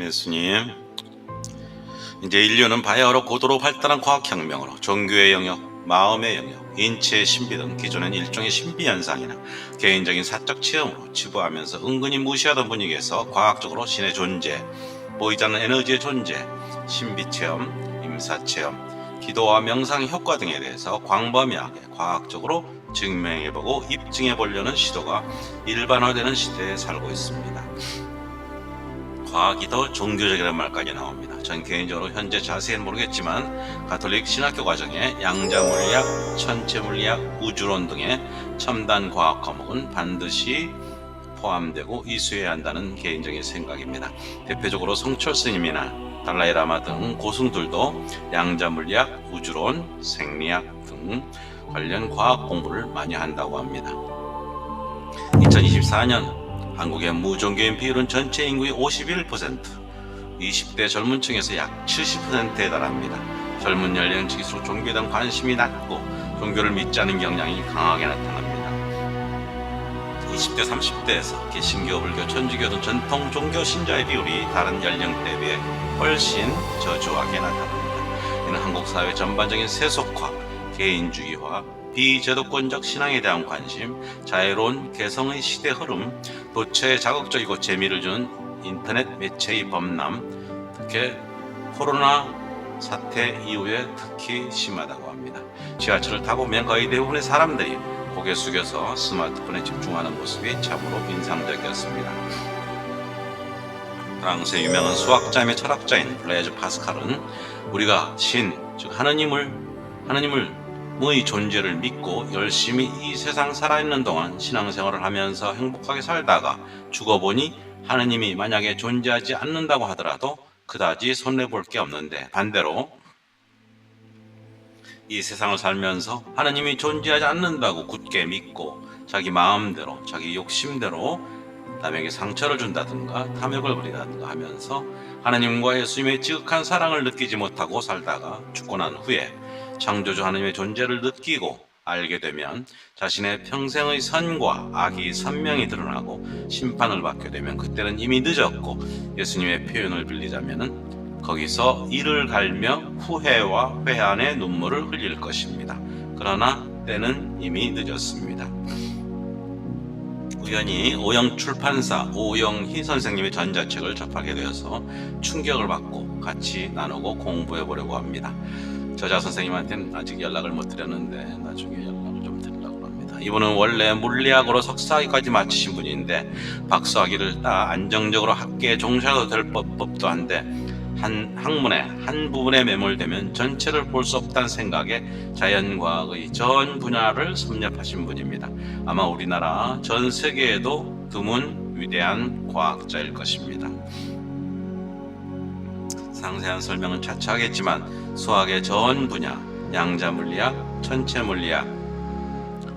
예수님, 이제 인류는 바야흐로 고도로 발달한 과학혁명으로 종교의 영역, 마음의 영역, 인체의 신비 등 기존엔 일종의 신비 현상이나 개인적인 사적 체험으로 치부하면서 은근히 무시하던 분위기에서 과학적으로 신의 존재, 보이지 않는 에너지의 존재, 신비 체험, 임사 체험, 기도와 명상의 효과 등에 대해서 광범위하게 과학적으로 증명해보고 입증해보려는 시도가 일반화되는 시대에 살고 있습니다. 과학이 더 종교적이라는 말까지 나옵니다. 전 개인적으로 현재 자세히는 모르겠지만 가톨릭 신학교 과정에 양자물리학, 천체물리학, 우주론 등의 첨단 과학 과목은 반드시 포함되고 이수해야 한다는 개인적인 생각입니다. 대표적으로 성철 스님이나 달라이라마 등 고승들도 양자물리학, 우주론, 생리학 등 관련 과학 공부를 많이 한다고 합니다. 2024년 한국의 무종교인 비율은 전체 인구의 51%, 20대 젊은 층에서 약 70%에 달합니다. 젊은 연령층일수록 종교에 대한 관심이 낮고 종교를 믿지 않는 경향이 강하게 나타납니다. 20대, 30대에서 개신교, 불교, 천주교 등 전통 종교 신자의 비율이 다른 연령대에 비해 훨씬 저조하게 나타납니다. 이는 한국 사회 전반적인 세속화, 개인주의화, 비제도권적 신앙에 대한 관심, 자유로운 개성의 시대 흐름, 도처에 자극적이고 재미를 주는 인터넷 매체의 범람, 특히 코로나 사태 이후에 특히 심하다고 합니다. 지하철을 타보면 거의 대부분의 사람들이 고개 숙여서 스마트폰에 집중하는 모습이 참으로 인상적이었습니다. 프랑스의 유명한 수학자이며 철학자인 블레이즈 파스칼은 우리가 신, 즉 하느님을 의 존재를 믿고 열심히 이 세상 살아있는 동안 신앙생활을 하면서 행복하게 살다가 죽어보니 하느님이 만약에 존재하지 않는다고 하더라도 그다지 손해볼 게 없는데, 반대로 이 세상을 살면서 하느님이 존재하지 않는다고 굳게 믿고 자기 마음대로, 자기 욕심대로 남에게 상처를 준다든가 탐욕을 부리다든가 하면서 하느님과 예수님의 지극한 사랑을 느끼지 못하고 살다가 죽고 난 후에 창조주 하느님의 존재를 느끼고 알게 되면 자신의 평생의 선과 악이 선명히 드러나고 심판을 받게 되면 그때는 이미 늦었고, 예수님의 표현을 빌리자면 거기서 이를 갈며 후회와 회한의 눈물을 흘릴 것입니다. 그러나 때는 이미 늦었습니다. 우연히 오영 출판사 오영희 선생님의 전자책을 접하게 되어서 충격을 받고 같이 나누고 공부해 보려고 합니다. 저자 선생님한테는 아직 연락을 못 드렸는데 나중에 연락을 좀 드리려고 합니다. 이분은 원래 물리학으로 석사학위까지 마치신 분인데 박사학위를 따 안정적으로 학계에 종사도 될 법도 한데 한 학문의 한 부분에 매몰되면 전체를 볼 수 없다는 생각에 자연과학의 전 분야를 섭렵하신 분입니다. 아마 우리나라 전 세계에도 드문 위대한 과학자일 것입니다. 상세한 설명은 차차 하겠지만 수학의 전 분야, 양자물리학, 천체물리학,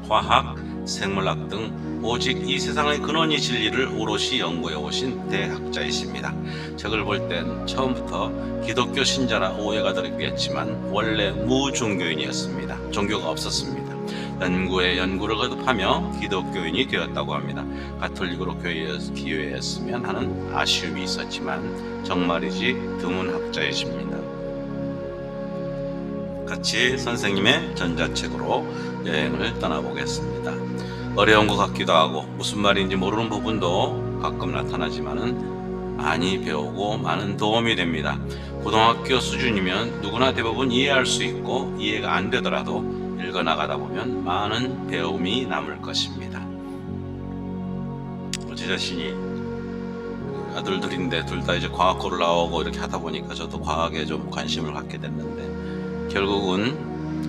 화학, 생물학 등 오직 이 세상의 근원이 진리를 오롯이 연구해 오신 대학자이십니다. 책을 볼 땐 처음부터 기독교 신자라 오해가 들었겠지만 원래 무종교인이었습니다. 종교가 없었습니다. 연구에 연구를 거듭하며 기독교인이 되었다고 합니다. 가톨릭으로 기여했으면 하는 아쉬움이 있었지만 정말이지 드문 학자이십니다. 같이 선생님의 전자책으로 여행을 떠나보겠습니다. 어려운 것 같기도 하고 무슨 말인지 모르는 부분도 가끔 나타나지만은 많이 배우고 많은 도움이 됩니다. 고등학교 수준이면 누구나 대부분 이해할 수 있고 이해가 안 되더라도 읽어나가다 보면 많은 배움이 남을 것입니다. 제 자신이 아들들인데 둘 다 이제 과학고를 나오고 이렇게 하다 보니까 저도 과학에 좀 관심을 갖게 됐는데, 결국은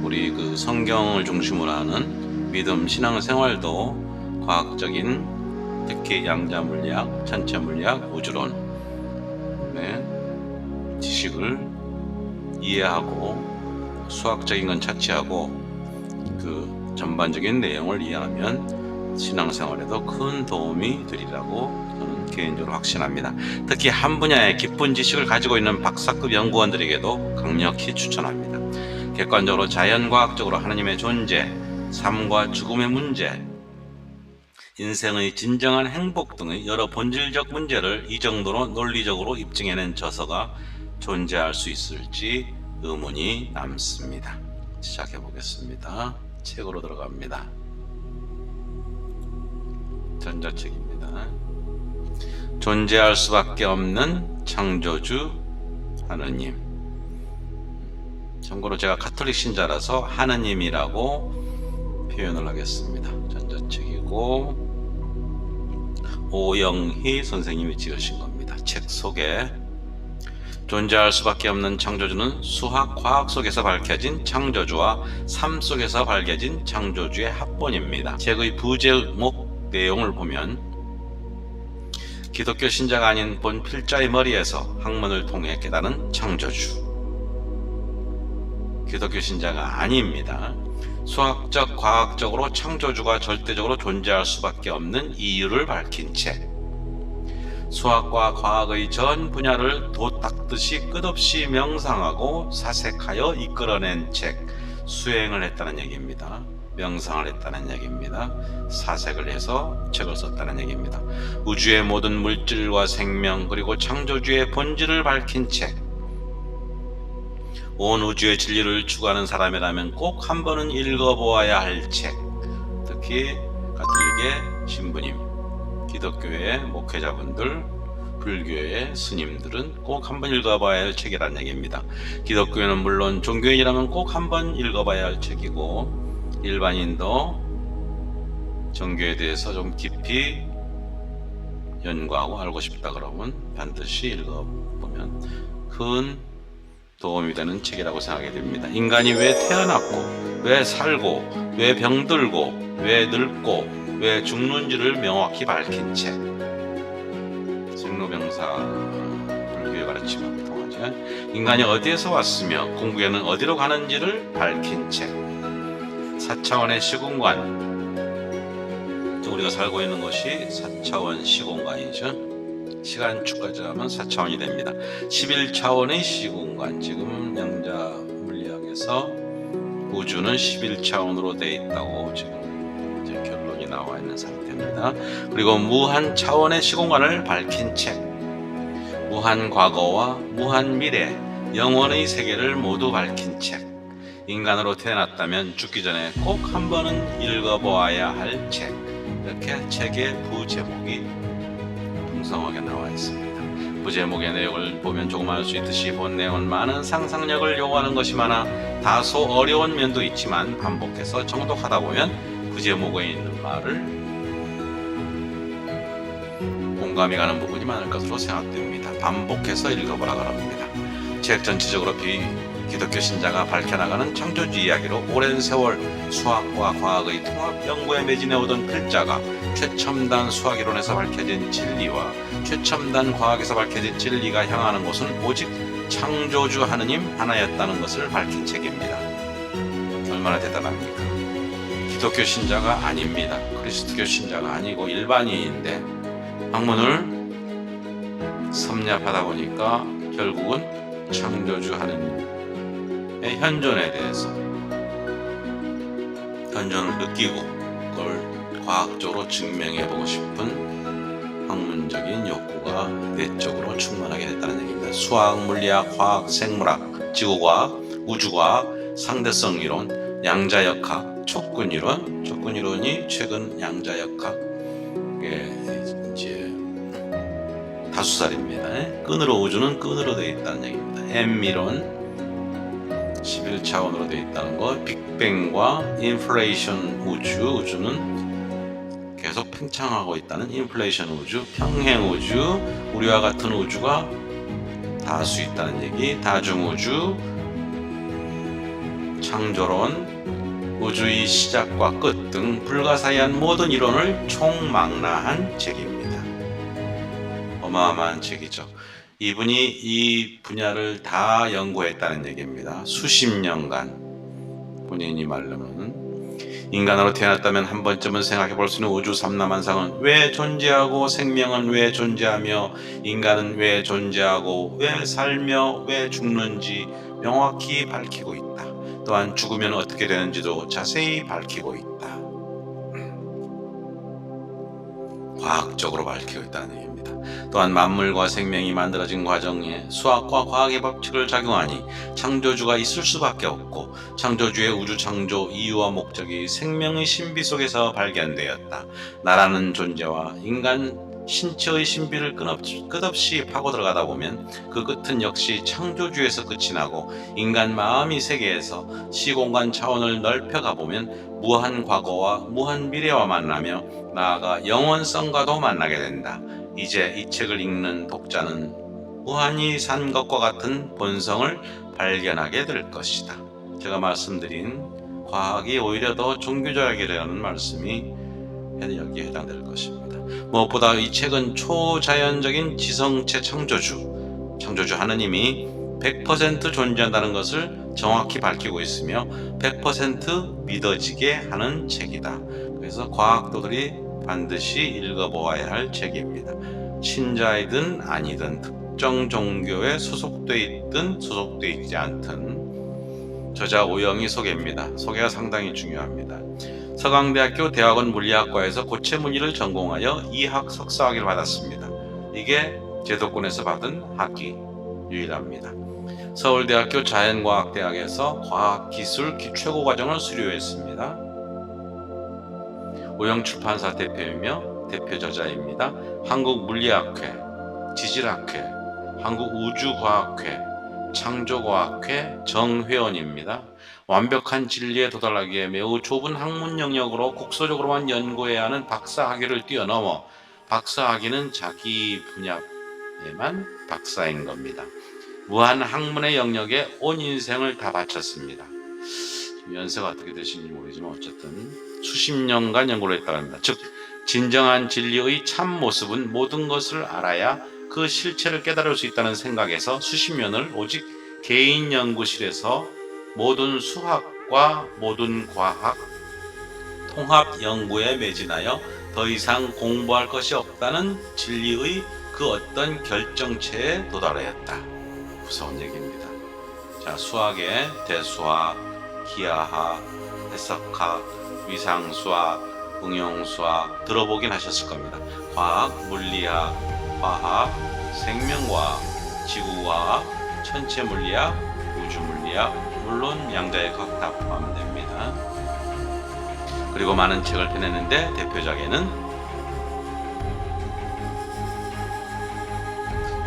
우리 그 성경을 중심으로 하는 믿음 신앙생활도 과학적인, 특히 양자물리학, 천체물리학, 우주론 지식을 이해하고 수학적인 건 차치하고 그 전반적인 내용을 이해하면 신앙생활에도 큰 도움이 되리라고 저는 개인적으로 확신합니다. 특히 한 분야의 깊은 지식을 가지고 있는 박사급 연구원들에게도 강력히 추천합니다. 객관적으로 자연과학적으로 하느님의 존재, 삶과 죽음의 문제, 인생의 진정한 행복 등의 여러 본질적 문제를 이 정도로 논리적으로 입증해낸 저서가 존재할 수 있을지 의문이 남습니다. 시작해 보겠습니다. 책으로 들어갑니다. 전자책입니다. 존재할 수밖에 없는 창조주 하느님. 참고로 제가 가톨릭 신자라서 하느님이라고 표현을 하겠습니다. 전자책이고 오영희 선생님이 지으신 겁니다. 책 소개. 존재할 수밖에 없는 창조주는 수학, 과학 속에서 밝혀진 창조주와 삶 속에서 밝혀진 창조주의 합본입니다. 책의 부제목 내용을 보면 기독교 신자가 아닌 본 필자의 머리에서 학문을 통해 깨달은 창조주. 기독교 신자가 아닙니다. 수학적, 과학적으로 창조주가 절대적으로 존재할 수밖에 없는 이유를 밝힌 책. 수학과 과학의 전 분야를 도 닦듯이 끝없이 명상하고 사색하여 이끌어낸 책. 수행을 했다는 얘기입니다. 명상을 했다는 얘기입니다. 사색을 해서 책을 썼다는 얘기입니다. 우주의 모든 물질과 생명 그리고 창조주의 본질을 밝힌 책. 온 우주의 진리를 추구하는 사람이라면 꼭 한 번은 읽어보아야 할 책. 특히 가톨릭의 신부님, 기독교의 목회자분들, 불교의 스님들은 꼭 한 번 읽어봐야 할 책이라는 얘기입니다. 기독교는 물론 종교인이라면 꼭 한 번 읽어봐야 할 책이고, 일반인도 종교에 대해서 좀 깊이 연구하고 알고 싶다 그러면 반드시 읽어보면 큰 도움이 되는 책이라고 생각이 됩니다. 인간이 왜 태어났고, 왜 살고, 왜 병들고, 왜 늙고, 왜 죽는지를 명확히 밝힌 책. 생로병사 불교의 가르침과 통하죠. 인간이 어디에서 왔으며 궁극에는 어디로 가는지를 밝힌 책. 4차원의 시공간. 우리가 살고 있는 것이 4차원 시공간이죠. 시간축까지 하면 4차원이 됩니다. 11차원의 시공간. 지금 양자 물리학에서 우주는 11차원으로 되어 있다고 지금 이제 결론이 나와 있는 상태입니다. 그리고 무한 차원의 시공간을 밝힌 책. 무한 과거와 무한 미래, 영원의 세계를 모두 밝힌 책. 인간으로 태어났다면 죽기 전에 꼭 한 번은 읽어보아야 할 책. 이렇게 책의 부제목이 풍성하게 나와 있습니다. 부제목의 내용을 보면 조금 알 수 있듯이 본 내용은 많은 상상력을 요구하는 것이 많아 다소 어려운 면도 있지만 반복해서 정독하다 보면 부제목에 있는 말을 공감이 가는 부분이 많을 것으로 생각됩니다. 반복해서 읽어보라고 합니다. 책 전체적으로 기독교 신자가 밝혀나가는 창조주 이야기로 오랜 세월 수학과 과학의 통합 연구에 매진해오던 필자가 최첨단 수학이론에서 밝혀진 진리와 최첨단 과학에서 밝혀진 진리가 향하는 곳은 오직 창조주 하느님 하나였다는 것을 밝힌 책입니다. 얼마나 대단합니까? 기독교 신자가 아닙니다. 그리스도교 신자가 아니고 일반인인데 학문을 섭렵하다 보니까 결국은 창조주 하느님의 현존에 대해서 현존을 느끼고 그걸 과학적으로 증명해보고 싶은 학문적인 욕구가 내적으로 충만하게 됐다는 얘기입니다. 수학, 물리학, 화학, 생물학, 지구과학, 우주과학, 상대성 이론, 양자역학, 촉근 이론. 촉근 이론이 최근 양자역학의 이제 다수살입니다. 끈으로 우주는 끈으로 되어 있다는 얘기입니다. M 이론 11차원으로 되어 있다는 거. 빅뱅과 인플레이션 우주는 계속 팽창하고 있다는 인플레이션 우주, 평행 우주, 우리와 같은 우주가 다수 있다는 얘기, 다중우주, 창조론, 우주의 시작과 끝 등 불가사의한 모든 이론을 총망라한 책입니다. 어마어마한 책이죠. 이분이 이 분야를 다 연구했다는 얘기입니다. 수십 년간. 본인이 말로는 인간으로 태어났다면 한 번쯤은 생각해 볼 수 있는 우주 삼라만상은 왜 존재하고, 생명은 왜 존재하며, 인간은 왜 존재하고, 왜 살며, 왜 죽는지 명확히 밝히고 있다. 또한 죽으면 어떻게 되는지도 자세히 밝히고 있다. 과학적으로 밝히고 있다는 얘기입니다. 또한 만물과 생명이 만들어진 과정에 수학과 과학의 법칙을 작용하니 창조주가 있을 수밖에 없고 창조주의 우주 창조 이유와 목적이 생명의 신비 속에서 발견되었다. 나라는 존재와 인간 신체의 신비를 끝없이 파고 들어가다 보면 그 끝은 역시 창조주에서 끝이 나고 인간 마음의 세계에서 시공간 차원을 넓혀가 보면 무한 과거와 무한 미래와 만나며 나아가 영원성과도 만나게 된다. 이제 이 책을 읽는 독자는 무한히 산 것과 같은 본성을 발견하게 될 것이다. 제가 말씀드린 과학이 오히려 더 종교적이라는 말씀이 여기에 해당될 것입니다. 무엇보다 이 책은 초자연적인 지성체 창조주 하느님이 100% 존재한다는 것을 정확히 밝히고 있으며 100% 믿어지게 하는 책이다. 그래서 과학도들이 반드시 읽어보아야 할 책입니다. 신자이든 아니든 특정 종교에 소속돼 있든 소속돼 있지 않든 저자 오영희 소개입니다. 소개가 상당히 중요합니다. 서강대학교 대학원 물리학과에서 고체물리를 전공하여 2학 석사학위를 받았습니다. 이게 제도권에서 받은 학위 유일합니다. 서울대학교 자연과학대학에서 과학기술 최고과정을 수료했습니다. 오영출판사 대표이며 대표 저자입니다. 한국물리학회, 지질학회, 한국우주과학회, 창조과학회 정회원입니다. 완벽한 진리에 도달하기 위해 매우 좁은 학문 영역으로 국소적으로만 연구해야 하는 박사학위를 뛰어넘어 박사학위는 자기 분야에만 박사인 겁니다. 무한 학문의 영역에 온 인생을 다 바쳤습니다. 연세가 어떻게 되시는지 모르지만 어쨌든 수십 년간 연구를 했다고 합니다. 즉 진정한 진리의 참 모습은 모든 것을 알아야 그 실체를 깨달을 수 있다는 생각에서 수십 년을 오직 개인 연구실에서 모든 수학과 모든 과학 통합 연구에 매진하여 더 이상 공부할 것이 없다는 진리의 그 어떤 결정체에 도달하였다. 무서운 얘기입니다. 자, 수학의 대수학, 기하학, 해석학, 위상수학, 응용수학 들어보긴 하셨을 겁니다. 과학, 물리학, 화학, 생명과학, 지구과학, 천체물리학, 우주물리학, 물론 양자역학 다 포함되면 됩니다. 그리고 많은 책을 펴냈는데 대표작에는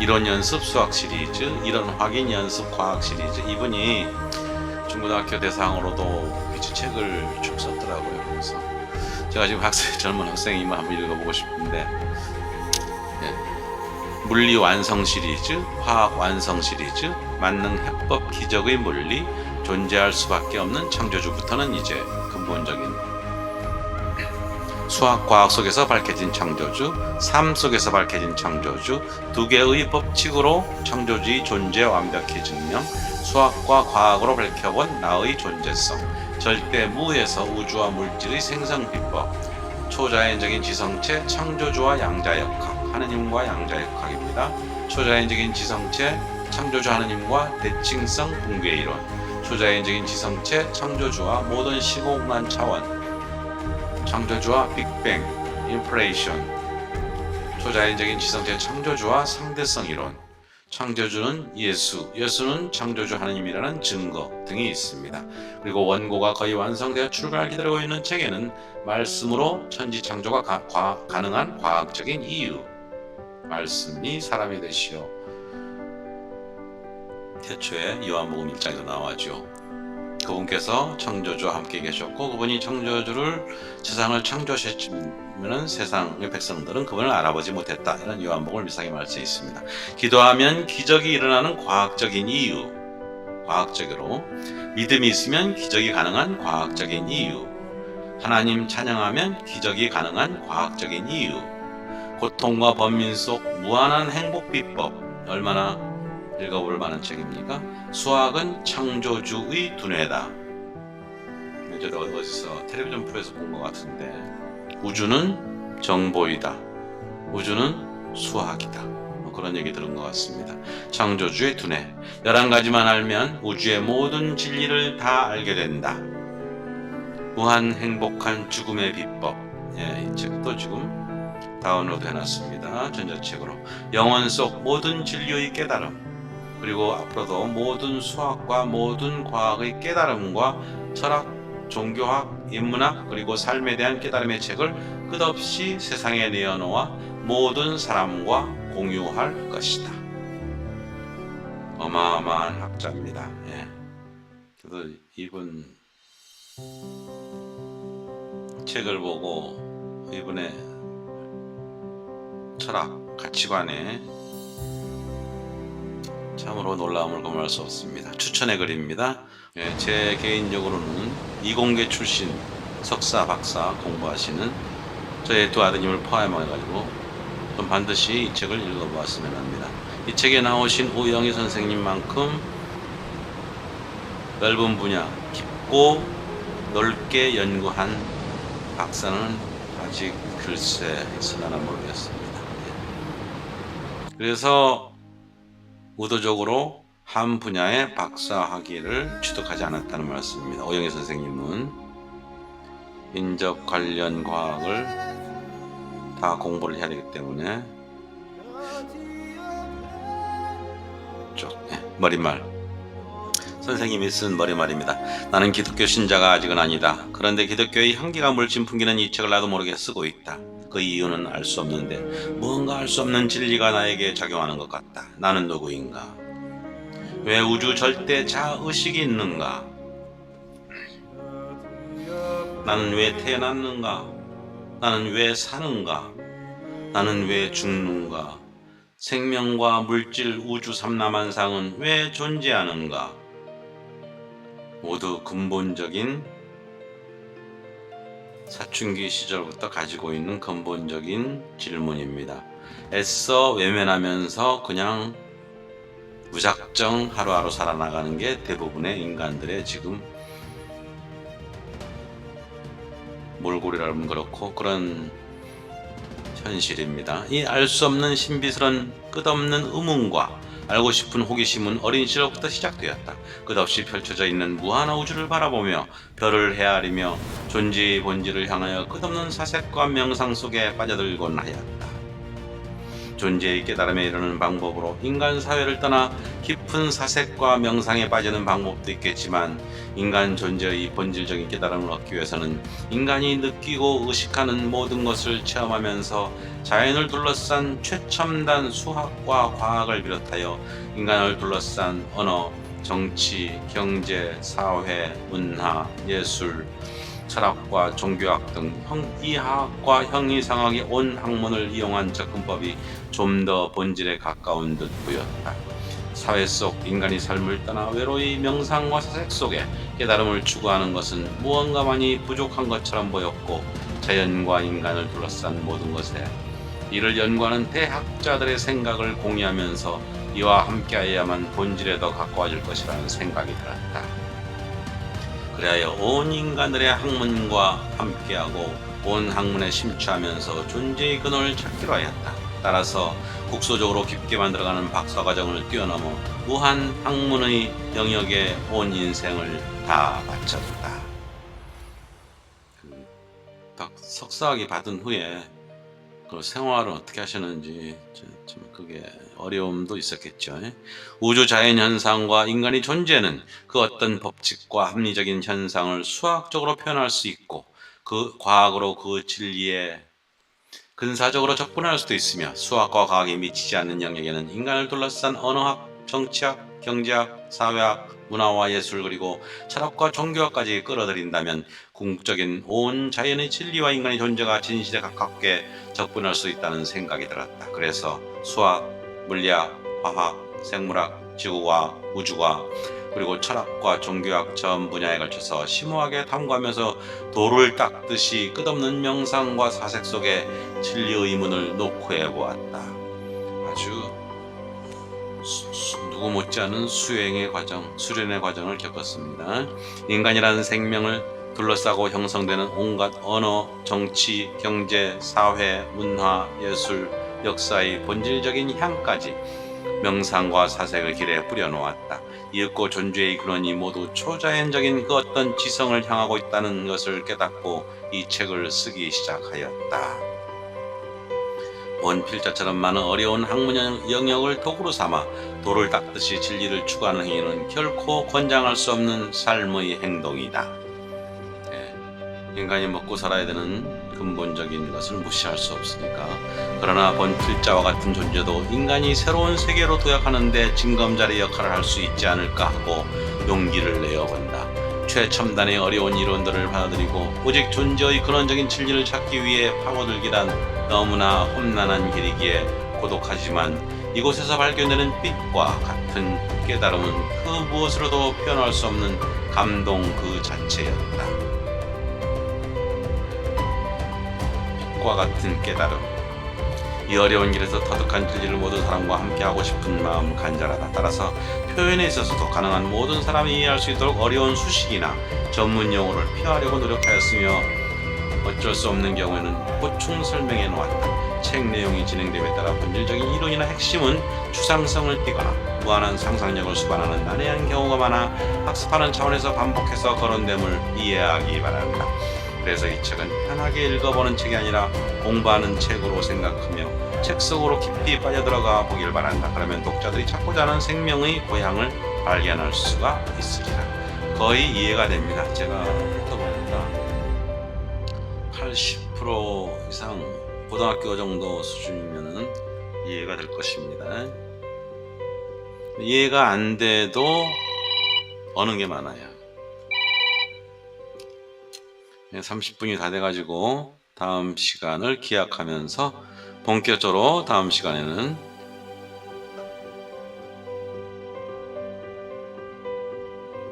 이론 연습 수학 시리즈, 이론 확인 연습 과학 시리즈, 이분이 중고등학교 대상으로도 책을 쭉 썼더라고요. 그래서 제가 지금 젊은 학생이면 한번 읽어보고 싶은데, 물리 완성 시리즈, 화학 완성 시리즈, 만능 해법 기적의 물리, 존재할 수밖에 없는 창조주부터는 이제 근본적인 수학 과학 속에서 밝혀진 창조주, 삶 속에서 밝혀진 창조주, 두 개의 법칙으로 창조주의 존재 완벽히 증명, 수학과 과학으로 밝혀본 나의 존재성, 절대 무에서 우주와 물질의 생성 비법, 초자연적인 지성체 창조주와 양자역학, 하느님과 양자역학입니다. 초자연적인 지성체 창조주 하느님과 대칭성 붕괴 이론, 초자연적인 지성체 창조주와 모든 시공간 차원, 창조주와 빅뱅, 인플레이션, 초자연적인 지성체 창조주와 상대성 이론, 창조주는 예수, 예수는 창조주 하느님이라는 증거 등이 있습니다. 그리고 원고가 거의 완성되어 출간을 기다리고 있는 책에는 말씀으로 천지 창조가 가능한 과학적인 이유, 말씀이 사람이 되시어 태초에 요한복음 1장에도 나와죠. 그분께서 창조주와 함께 계셨고 그분이 창조주를 세상을 창조하셨지만 세상의 백성들은 그분을 알아보지 못했다. 이런 요한복음 1장의 말씀이 있습니다. 기도하면 기적이 일어나는 과학적인 이유, 과학적으로 믿음이 있으면 기적이 가능한 과학적인 이유, 하나님 찬양하면 기적이 가능한 과학적인 이유, 고통과 번민 속 무한한 행복 비법, 얼마나 읽어볼 만한 책입니까? 수학은 창조주의 두뇌다. 저도 어디서 텔레비전 프로에서 본 것 같은데, 우주는 정보이다, 우주는 수학이다, 그런 얘기 들은 것 같습니다. 창조주의 두뇌, 11가지만 알면 우주의 모든 진리를 다 알게 된다. 무한 행복한 죽음의 비법, 이 책도 지금 다운로드 해놨습니다. 전자책으로. 영혼 속 모든 진리의 깨달음, 그리고 앞으로도 모든 수학과 모든 과학의 깨달음과 철학, 종교학, 인문학, 그리고 삶에 대한 깨달음의 책을 끝없이 세상에 내어놓아 모든 사람과 공유할 것이다. 어마어마한 학자입니다. 예. 그래서 이분 책을 보고 이분의 철학, 가치관에 참으로 놀라움을 금할 수 없습니다. 추천의 글입니다. 예, 제 개인적으로는 이공계 출신 석사, 박사 공부하시는 저의 두 아드님을 포함해가지고 좀 반드시 이 책을 읽어보았으면 합니다. 이 책에 나오신 오영희 선생님만큼 넓은 분야, 깊고 넓게 연구한 박사는 아직 글쎄 있으려나 모르겠습니다. 그래서 의도적으로 한 분야의 박사 학위를 취득하지 않았다는 말씀입니다. 오영희 선생님은 인적 관련 과학을 다 공부를 해야 되기 때문에 머릿말, 선생님이 쓴 머리말입니다. 나는 기독교 신자가 아직은 아니다. 그런데 기독교의 향기가 물씬 풍기는 이 책을 나도 모르게 쓰고 있다. 그 이유는 알 수 없는데 무언가 알 수 없는 진리가 나에게 작용하는 것 같다. 나는 누구인가? 왜 우주 절대 자의식이 있는가? 나는 왜 태어났는가? 나는 왜 사는가? 나는 왜 죽는가? 생명과 물질, 우주 삼라만상은 왜 존재하는가? 모두 근본적인, 사춘기 시절부터 가지고 있는 근본적인 질문입니다. 애써 외면하면서 그냥 무작정 하루하루 살아나가는 게 대부분의 인간들의 지금 몰골이라면 그렇고 그런 현실입니다. 이 알 수 없는 신비스런 끝없는 의문과 알고 싶은 호기심은 어린 시절부터 시작되었다. 끝없이 펼쳐져 있는 무한한 우주를 바라보며 별을 헤아리며 존재의 본질을 향하여 끝없는 사색과 명상 속에 빠져들곤 하였다. 존재의 깨달음에 이르는 방법으로 인간 사회를 떠나 깊은 사색과 명상에 빠지는 방법도 있겠지만 인간 존재의 본질적인 깨달음을 얻기 위해서는 인간이 느끼고 의식하는 모든 것을 체험하면서 자연을 둘러싼 최첨단 수학과 과학을 비롯하여 인간을 둘러싼 언어, 정치, 경제, 사회, 문화, 예술, 철학과 종교학 등 이하학과 형이상학의 온 학문을 이용한 접근법이 좀 더 본질에 가까운 듯 보였다. 사회 속 인간이 삶을 떠나 외로이 명상과 사색 속에 깨달음을 추구하는 것은 무언가 많이 부족한 것처럼 보였고 자연과 인간을 둘러싼 모든 것에 이를 연구하는 대학자들의 생각을 공유하면서 이와 함께해야만 본질에 더 가까워질 것이라는 생각이 들었다. 그래야 온 인간들의 학문과 함께하고 온 학문에 심취하면서 존재의 근원을 찾기로 하였다. 따라서 국소적으로 깊게 만들어가는 박사과정을 뛰어넘어 무한 학문의 영역에 온 인생을 다 바쳤다. 석사학위 받은 후에 그 생활을 어떻게 하셨는지 좀 그게 어려움도 있었겠죠. 우주 자연 현상과 인간의 존재는 그 어떤 법칙과 합리적인 현상을 수학적으로 표현할 수 있고 그 과학으로 그 진리에 근사적으로 접근할 수도 있으며 수학과 과학이 미치지 않는 영역에는 인간을 둘러싼 언어학, 정치학, 경제학, 사회학, 문화와 예술 그리고 철학과 종교학까지 끌어들인다면 궁극적인 온 자연의 진리와 인간의 존재가 진실에 가깝게 접근할 수 있다는 생각이 들었다. 그래서 수학, 물리학, 화학, 생물학, 지구과학, 우주과학 그리고 철학과 종교학 전 분야에 걸쳐서 심오하게 탐구하면서 돌을 닦듯이 끝없는 명상과 사색 속에 진리의 문을 노크해 보았다. 아주 누구 못지않은 수련의 과정을 겪었습니다. 인간이라는 생명을 둘러싸고 형성되는 온갖 언어, 정치, 경제, 사회, 문화, 예술, 역사의 본질적인 향까지 명상과 사색의 길에 뿌려놓았다. 이윽고 존재의 근원이 모두 초자연적인 그 어떤 지성을 향하고 있다는 것을 깨닫고 이 책을 쓰기 시작하였다. 원필자처럼 많은 어려운 학문 영역을 도구로 삼아 돌을 닦듯이 진리를 추구하는 행위는 결코 권장할 수 없는 삶의 행동이다. 예, 인간이 먹고 살아야 되는 근본적인 것을 무시할 수 없으니까. 그러나 원필자와 같은 존재도 인간이 새로운 세계로 도약하는 데 징검다리 역할을 할 수 있지 않을까 하고 용기를 내어본다. 최첨단의 어려운 이론들을 받아들이고 오직 존재의 근원적인 진리를 찾기 위해 파고들기란 너무나 험난한 길이기에 고독하지만 이곳에서 발견되는 빛과 같은 깨달음은 그 무엇으로도 표현할 수 없는 감동 그 자체였다. 빛과 같은 깨달음. 이 어려운 길에서 터득한 진리를 모든 사람과 함께하고 싶은 마음 간절하다. 따라서 표현에 있어서도 가능한 모든 사람이 이해할 수 있도록 어려운 수식이나 전문 용어를 피하려고 노력하였으며 어쩔 수 없는 경우에는 보충 설명해 놓았다. 책 내용이 진행됨에 따라 본질적인 이론이나 핵심은 추상성을 띠거나 무한한 상상력을 수반하는 난해한 경우가 많아 학습하는 차원에서 반복해서 거론됨을 이해하기 바란다. 그래서 이 책은 편하게 읽어보는 책이 아니라 공부하는 책으로 생각하며 책 속으로 깊이 빠져들어가 보길 바란다. 그러면 독자들이 찾고자 하는 생명의 고향을 발견할 수가 있으리라. 거의 이해가 됩니다. 제가 훑어보니까 80% 이상 고등학교 정도 수준이면 이해가 될 것입니다. 이해가 안 돼도 어는 게 많아요. 30분이 다 돼가지고 다음 시간을 기약하면서 본격적으로 다음 시간에는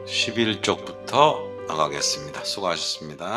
11쪽부터 나가겠습니다. 수고하셨습니다.